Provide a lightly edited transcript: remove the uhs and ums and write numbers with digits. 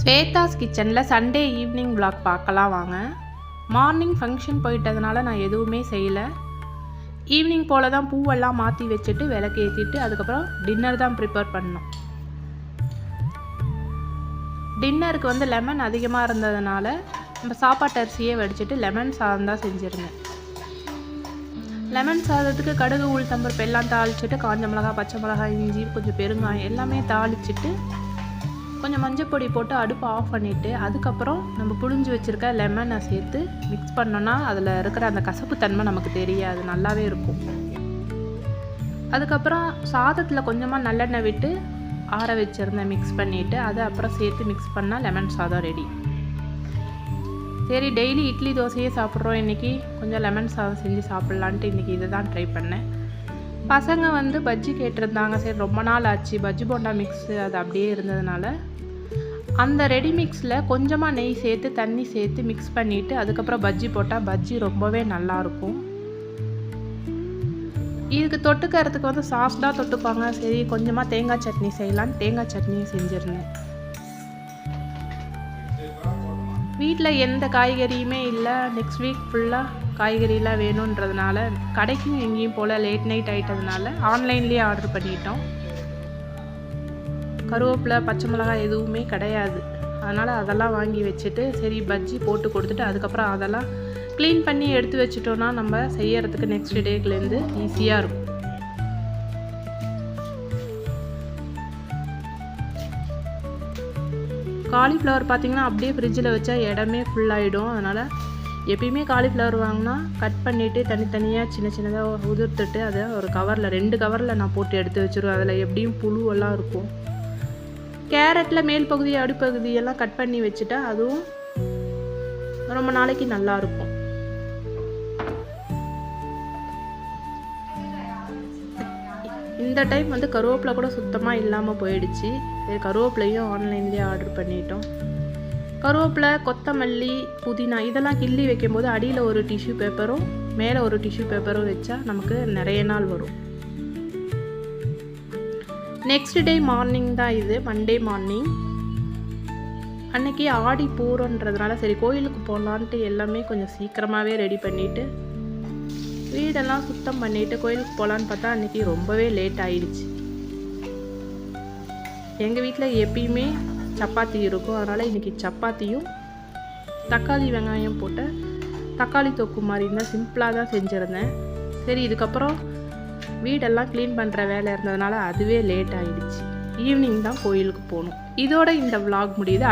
ஸ்வேதாஸ் கிச்சனில் Sunday evening vlog பார்க்கலாம் வாங்க. மார்னிங் ஃபங்க்ஷன் போயிட்டதுனால நான் எதுவுமே செய்யலை. ஈவினிங் போல் தான் பூவெல்லாம் மாற்றி வச்சுட்டு விளக்கு ஏற்றிட்டு அதுக்கப்புறம் டின்னர் தான் ப்ரிப்பேர் பண்ணோம். டின்னருக்கு வந்து லெமன் அதிகமாக இருந்ததுனால நம்ம சாப்பாட்டு அரிசியே வடிச்சிட்டு லெமன் சாதம் தான் செஞ்சுருந்தேன். லெமன் சாதத்துக்கு கடுகு உளுத்தம்பருப்பு எல்லாம் தாளிச்சிட்டு காஞ்ச மிளகா, பச்சை மிளகாய், இஞ்சி, கொஞ்சம் பெருங்காயம் எல்லாமே தாளிச்சிட்டு கொஞ்சம் மஞ்சள் பொடி போட்டு அடுப்பு ஆஃப் பண்ணிவிட்டு அதுக்கப்புறம் நம்ம புழிஞ்சு வச்சுருக்க லெமனை சேர்த்து மிக்ஸ் பண்ணோன்னா அதில் இருக்கிற அந்த கசப்பு தன்மை நமக்கு தெரியாது, நல்லாவே இருக்கும். அதுக்கப்புறம் சாதத்தில் கொஞ்சமாக நல்லெண்ணெய் விட்டு ஆற வச்சுருந்தேன், மிக்ஸ் பண்ணிவிட்டு அதை அப்புறம் சேர்த்து மிக்ஸ் பண்ணால் லெமன் சாதம் ரெடி. சரி, டெய்லி இட்லி தோசையே சாப்பிட்றோம், இன்றைக்கி கொஞ்சம் லெமன் சாதம் செஞ்சு சாப்பிட்லான்ட்டு இன்றைக்கி இதை தான் ட்ரை பண்ணேன். பசங்க வந்து பஜ்ஜி கேட்டிருந்தாங்க. சரி, ரொம்ப நாள் ஆச்சு பஜ்ஜி போண்டா மிக்ஸு அது அப்படியே இருந்ததுனால அந்த ரெடி மிக்ஸில் கொஞ்சமாக நெய் சேர்த்து தண்ணி சேர்த்து மிக்ஸ் பண்ணிவிட்டு அதுக்கப்புறம் பஜ்ஜி போட்டால் பஜ்ஜி ரொம்பவே நல்லாயிருக்கும். இதுக்கு தொட்டுக்கிறதுக்கு வந்து சாஸ் தான் தொட்டுப்பாங்க. சரி, கொஞ்சமாக தேங்காய் சட்னி செய்யலான்னு தேங்காய் சட்னியும் செஞ்சுருந்தேன். வீட்டில் எந்த காய்கறியுமே இல்லை. நெக்ஸ்ட் வீக் ஃபுல்லாக காய்கறிலாம் வேணுன்றதுனால கடைக்கும் எங்கேயும் போல் லேட் நைட் ஆகிட்டதுனால ஆன்லைன்லேயே ஆர்டர் பண்ணிட்டோம். கருவேப்பிலை, பச்சை மிளகாய் எதுவுமே கிடையாது. அதனால் அதெல்லாம் வாங்கி வச்சுட்டு சரி பஜ்ஜி போட்டு கொடுத்துட்டு அதுக்கப்புறம் அதெல்லாம் க்ளீன் பண்ணி எடுத்து வச்சுட்டோன்னா நம்ம செய்யறதுக்கு நெக்ஸ்ட் டேக்குலேருந்து ஈஸியாக இருக்கும். காலிஃப்ளவர் பார்த்திங்கன்னா அப்படியே ஃப்ரிட்ஜில் வச்சா இடமே ஃபுல்லாகிடும். அதனால் எப்பயுமே காலிஃப்ளவர் வாங்கினா கட் பண்ணிவிட்டு தனித்தனியாக சின்ன சின்னதாக உதிர்த்துட்டு அதை ஒரு கவரில் 2 கவரில் நான் போட்டு எடுத்து வச்சுருவேன். அதில் எப்படியும் புழுவெல்லாம் இருக்கும். கேரட்டில் மேல் பகுதி அடிப்பகுதியெல்லாம் கட் பண்ணி வச்சுட்டா அதுவும் ரொம்ப நாளைக்கு நல்லாயிருக்கும். இந்த டைம் வந்து கருவேப்பிலை கூட சுத்தமாக இல்லாமல் போயிடுச்சு. சரி, கருவேப்பிலையும் ஆன்லைன்லேயே ஆர்டர் பண்ணிட்டோம். கருவேப்பிலை, கொத்தமல்லி, புதினா இதெல்லாம் கிள்ளி வைக்கும்போது அடியில் ஒரு டிஷ்யூ பேப்பரும் மேலே ஒரு டிஷ்யூ பேப்பரும் வச்சா நமக்கு நிறைய நாள் வரும். நெக்ஸ்ட் டே மார்னிங் தான் இது, மண்டே மார்னிங். அன்றைக்கி ஆடி பூரன்றதுனால சரி கோயிலுக்கு போகலான்ட்டு எல்லாமே கொஞ்சம் சீக்கிரமாகவே ரெடி பண்ணிவிட்டு வீடெல்லாம் சுத்தம் பண்ணிவிட்டு கோயிலுக்கு போகலான்னு பார்த்தா அன்றைக்கி ரொம்பவே லேட் ஆகிடுச்சு. எங்கள் வீட்டில் எப்பயுமே சப்பாத்தி இருக்கும். அதனால் இன்றைக்கி சப்பாத்தியும் தக்காளி வெங்காயம் போட்டு தக்காளி தொக்கு மாதிரி இருந்தால் சிம்பிளாக தான் செஞ்சுருந்தேன். சரி, இதுக்கப்புறம் வீடெல்லாம் க்ளீன் பண்ணுற வேலை இருந்ததுனால அதுவே லேட் ஆகிடுச்சு. ஈவினிங் தான் கோயிலுக்கு போகணும். இதோட இந்த vlog முடியுது.